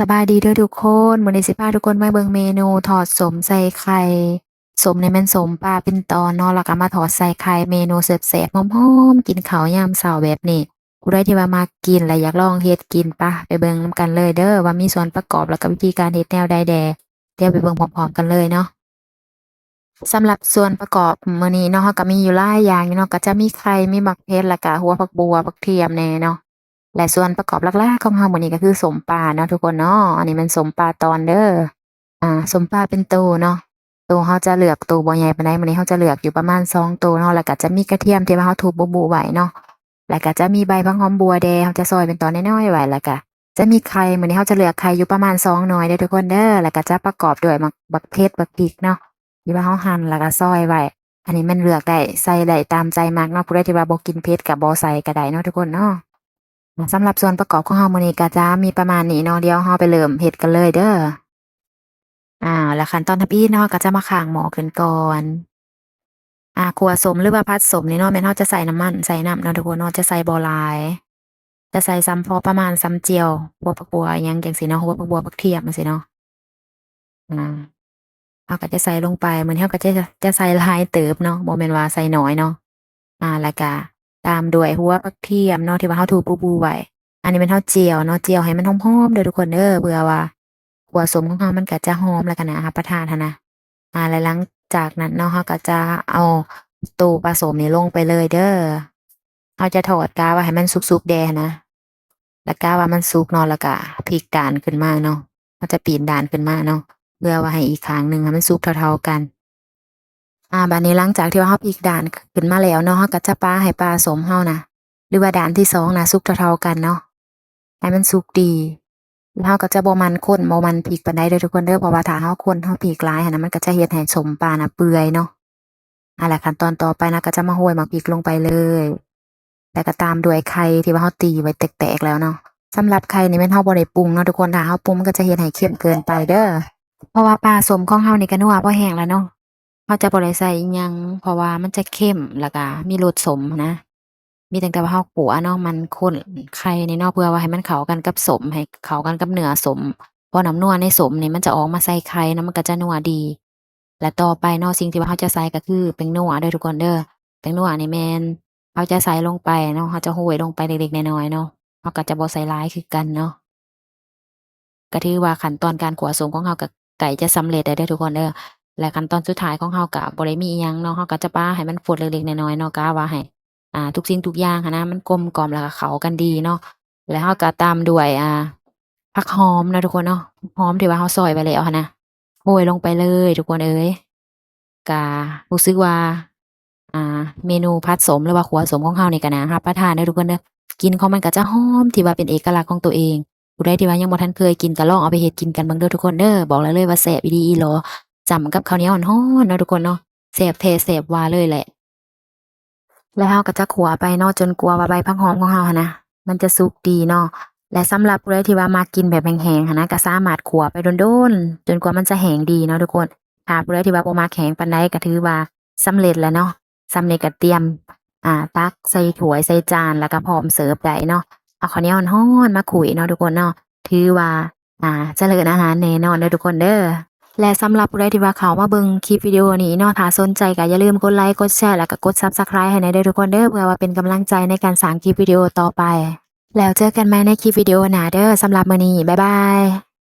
สบายดีเด้อทุกคนมื้อนี้สิพาทุกคนมาเบิ่งเมนูทอดสมใส่ไข่สมนี่แม่นสมปลาเป็นตอนเนาะแล้วก็มาทอดใส่ไข่เมนูแซ่บๆหอมๆกินข้าวยามเช้าแบบนี้ผู้ใดที่ว่ามักกินและอยากลองเฮ็ดกินปะไปเบิ่งนำกันเลยเด้อว่ามีส่วนประกอบแล้วก็วิธีการเฮ็ดแนวใดแด่เดี๋ยวไปเบิ่งพร้อมๆกันเลยเนาะสำหรับส่วนประกอบมื้อนี้เนาะเราก็มีอยู่หลายอย่างอยู่เนาะก็จะมีไข่มีบักเพชรแล้วก็หัวผักบัวผักเทียมแหน่เนาะ และส่วนประกอบหลักๆของเรามื้อนี้ก็คือสมปลาเนาะทุกคนเนาะอันนี้มันสมปลาตอนเด้อสมปลาเป็นโตเนาะโตเราจะเลือกโตบ่ใหญ่ปานใดมื้อนี้เราจะเลือกอยู่ประมาณ2โตเนาะแล้วก็จะมีกระเทียมที่ว่าเราทุบบุๆไว้เนาะแล้วก็จะมีใบผักหอมบัวแดงเราจะซอยเป็นตอนน้อยๆไว้แล้วก็จะมีไข่มื้อนี้เราจะเลือกไข่อยู่ประมาณ2หน่วยเด้อทุกคนเด้อแล้วก็จะประกอบด้วยบักเผ็ดบักพริกเนาะที่ว่าเราหั่นแล้วก็ซอยไว้อันนี้มันเลือกได้ใส่ได้ตามใจมักเนาะผู้ใดที่ว่าบ่กินเผ็ดก็บ่ใส่ก็ได้เนาะทุกคนเนาะ สำหรับส่วนประกอบของเรามื้อนี้ก็จะมีประมาณนี้เนาะเดี๋ยวเราไปเริ่มเฮ็ดกันเลยเด้อแล้วขั้นตอนทำอิฐเนาะก็จะมาข้างหม้อขึ้นก่อนคั่วสมหรือว่าผัดสมนี่เนาะแม่นเราจะใส่น้ำมันใส่น้ำเนาะทุกคนเนาะจะใส่บ่หลายจะใส่ซ้ำพอประมาณซ้ำเจียวบัวผักบัวอิหยังจังซี้เนาะหัวผักบัวผักเทียมจังซี้เนาะอาเราก็จะใส่ลงไปมื้อนี้เราก็จะใส่หลายเติบเนาะบ่แม่นว่าใส่น้อยเนาะแล้วก็ตามด้วยหัวผักเทียมเนาะที่ว่าเราถูปูๆไว้ อันนี้แม่นเราเจียวเนาะเจียวให้มันหอมๆเด้อทุกคนเด้อเพื่อว่าขัวส้มของเรามันก็จะหอมแล้วก็น่ารับประทานหั้นนะแล้วหลังจากนั้นเนาะเราก็จะเอาตู้ปลาส้มนี่ลงไปเลยเด้อเราจะทอดกะว่าให้มันสุกๆแดหั้นนะแล้วกะว่ามันสุกเนาะแล้วก็พลิกด้านขึ้นมาเนาะเราจะปีนด้านขึ้นมาเนาะเพื่อว่าให้อีกข้างหนึ่งให้มันสุกเท่าๆกันบัดนี้หลังจากที่ว่าเราพลิกด้านขึ้นมาแล้วเนาะเราก็จะปาให้ปลาส้มเรานะหรือว่าด้านที่2น่ะสุกเท่าๆกันเนาะ ให้มันสุกดีแล้วเราก็จะบ่มันข้นบ่มันพริกปานใดเด้อทุกคนเด้อเพราะว่าถ้าเราข้นเราพริกหลายหั้นน่ะมันก็จะเฮ็ดให้ส้มปลาน่ะเปื่อยเนาะและขั้นตอนต่อไปนะก็จะมาโรยบักพริกลงไปเลยแล้วก็ตามด้วยไข่ที่ว่าเราตีไว้แตกๆแล้วเนาะสำหรับไข่นี่แม่นเราบ่ได้ปรุงเนาะทุกคนถ้าเราปรุงมันก็จะเฮ็ดให้เค็มเกินไปเด้อเพราะว่าปลาส้มของเรานี่ก็นัวพอแห้งแล้วเนาะเราจะบ่ได้ใส่อิหยังเพราะว่ามันจะเค็มแล้วก็มีรสส้มนะ มีตั้งแต่ว่าเราคั่วเนาะมันข้นไข่นี่เนาะเพื่อว่าให้มันเข้ากันกับส้มให้เข้ากันกับเนื้อส้มเพราะน้ำนัวในส้มนี่มันจะออกมาใส่ไข่เนาะมันก็จะนัวดีและต่อไปเนาะสิ่งที่ว่าเราจะใส่ก็คือแป้งนัวเด้อทุกคนเด้อแป้งนัวนี่แม่นเราจะใส่ลงไปเนาะเราจะโรยลงไปเล็กๆน้อยๆเนาะเราก็จะบ่ใส่หลายคือกันเนาะก็ถือว่าขั้นตอนการคั่วส้มของเราก็ใกล้จะสำเร็จแล้วเด้อทุกคนเด้อและขั้นตอนสุดท้ายของเราก็บ่ได้มีอิหยังเนาะเราก็จะปาให้มันฝดเล็กๆน้อยๆเนาะกะว่าให้ ทุกสิ่งทุกอย่างหั้นนะมันกลมกล่อมแล้วก็เข้ากันดีเนาะแล้วเราก็ตามด้วยผักหอมเนาะทุกคนเนาะหอมที่ว่าเราซอยไว้แล้วหั้นนะโรยลงไปเลยทุกคนเอ๋ยก็รู้สึกว่าเมนูผัดสมหรือว่าขัวสมของเรานี่ก็น่ารับประทานเด้อทุกคนเด้อกลิ่นของมันก็จะหอมที่ว่าเป็นเอกลักษณ์ของตัวเองผู้ใดที่ว่ายังบ่ทันเคยกินก็ลองเอาไปเฮ็ดกินกันเบิ่งเด้อทุกคนเด้อบอกได้เลยว่าแซ่บอีหลีอีหลอจ้ำกับข้าวเหนียวร้อนๆเนาะทุกคนเนาะแซ่บแท้แซ่บว่าเลยแหละ แล้วเราก็จะขัวไปเนาะจนกว่าว่าใบผักหอมของเราหั้นนะมันจะสุกดีเนาะและสำหรับผู้ใดที่ว่ามักกินแบบแห้งๆหั้นนะก็สามารถขัวไปโดนๆจนกว่ามันจะแห้งดีเนาะทุกคนถ้าผู้ใดที่ว่าบ่มักแห้งปานใดก็ถือว่าสำเร็จแล้วเนาะสำเร็จก็เตรียมตักใส่ถ้วยใส่จานแล้วก็พร้อมเสิร์ฟได้เนาะเอาข้าวเหนียวร้อนๆมาขูดเนาะทุกคนเนาะถือว่าเจริญอาหารแน่นอนเด้อทุกคนเด้อ และสำหรับผู้ใดที่ว่าเข้ามาเบิ่งคลิปวิดีโอนี้เนาะถ้าสนใจก็อย่าลืมกดไลก์กดแชร์แล้วก็กด Subscribe ให้แหน่เด้อทุกคนเด้อเพื่อว่าเป็นกำลังใจในการสร้างคลิปวิดีโอต่อไปแล้วเจอกันใหม่ในคลิปวิดีโอหน้าเด้อสำหรับมื้อนี้บ๊ายบาย